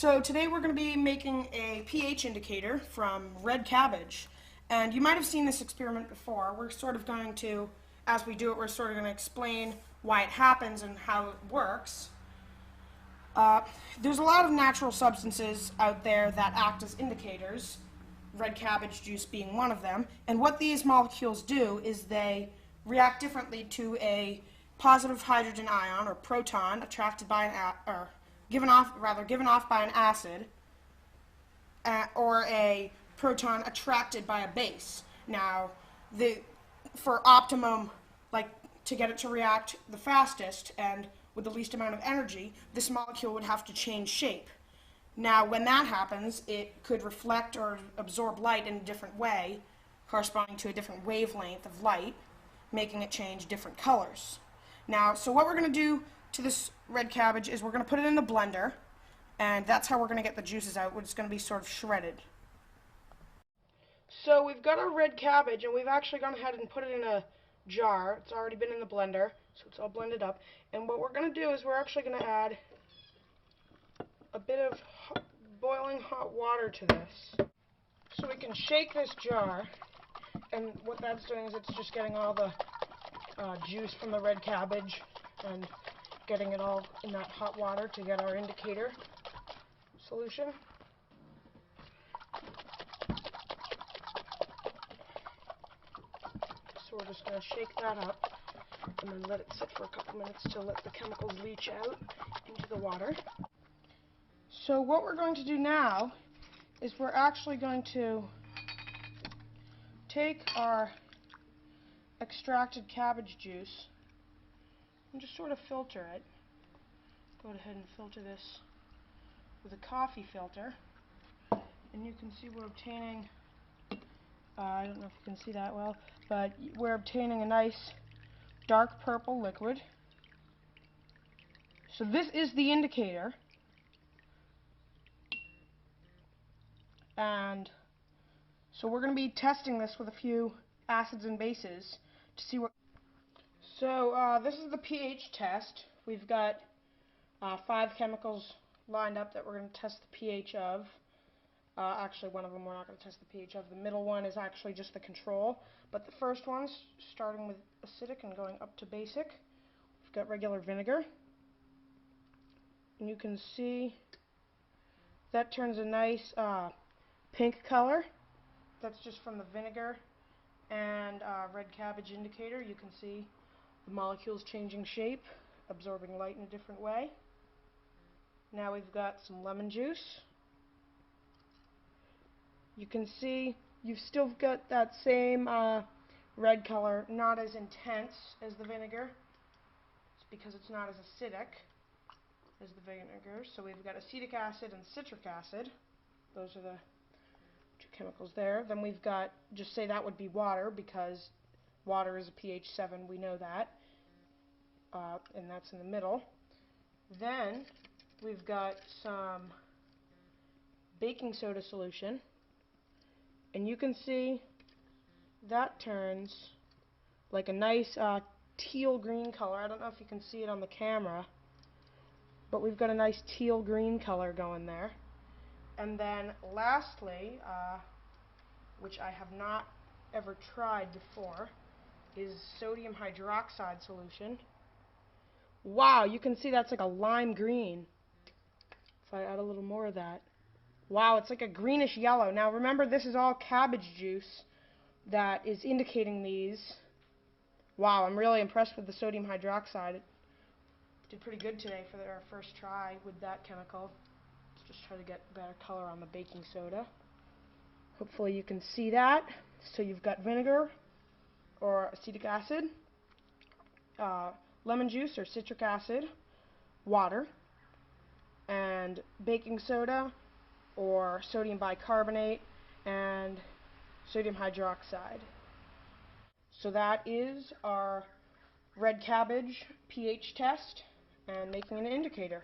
So today we're going to be making a pH indicator from red cabbage. And you might have seen this experiment before. We're sort of going to, as we do it, we're sort of going to explain why it happens and how it works. There's a lot of natural substances out there that act as indicators, red cabbage juice being one of them. And what these molecules do is they react differently to a positive hydrogen ion or proton attracted by an given off by an acid, or a proton attracted by a base. Now, for optimum, to get it to react the fastest and with the least amount of energy, this molecule would have to change shape. Now, when that happens, it could reflect or absorb light in a different way, corresponding to a different wavelength of light, making it change different colors. Now, so what we're going to do to this red cabbage is we're going to put it in the blender, and that's how we're going to get the juices out. It's going to be sort of shredded. So we've got our red cabbage, and we've actually gone ahead and put it in a jar. It's already been in the blender, so it's all blended up. And what we're going to do is we're actually going to add a bit of boiling hot water to this. So we can shake this jar, and what that's doing is it's just getting all the juice from the red cabbage and getting it all in that hot water to get our indicator solution. So we're just going to shake that up and then let it sit for a couple minutes to let the chemicals leach out into the water. So what we're going to do now is we're actually going to take our extracted cabbage juice and just sort of filter it. Go ahead and filter this with a coffee filter, and you can see we're obtaining, I don't know if you can see that well, but we're obtaining a nice dark purple liquid. So this is the indicator, and so we're going to be testing this with a few acids and bases to see what. So this is the pH test. We've got 5 chemicals lined up that we're going to test the pH of. Actually, one of them we're not going to test the pH of. The middle one is actually just the control. But the first one's starting with acidic and going up to basic. We've got regular vinegar. And you can see that turns a nice pink color. That's just from the vinegar and red cabbage indicator. You can see the molecules changing shape, absorbing light in a different way. Now we've got some lemon juice. You can see you've still got that same red color, not as intense as the vinegar. It's because it's not as acidic as the vinegar. So we've got acetic acid and citric acid. Those are the 2 chemicals there. Then we've got, just say that would be water, because water is a pH 7, we know that, and that's in the middle. Then we've got some baking soda solution, and you can see that turns like a nice teal green color. I don't know if you can see it on the camera, but we've got a nice teal green color going there. And then lastly, which I have not ever tried before, is sodium hydroxide solution. Wow, you can see that's like a lime green. If I add a little more of that. Wow, it's like a greenish yellow. Now remember, this is all cabbage juice that is indicating these. Wow, I'm really impressed with the sodium hydroxide. It did pretty good today for our first try with that chemical. Let's just try to get better color on the baking soda. Hopefully you can see that. So you've got vinegar or acetic acid, lemon juice or citric acid, water, and baking soda or sodium bicarbonate and sodium hydroxide. So that is our red cabbage pH test and making an indicator.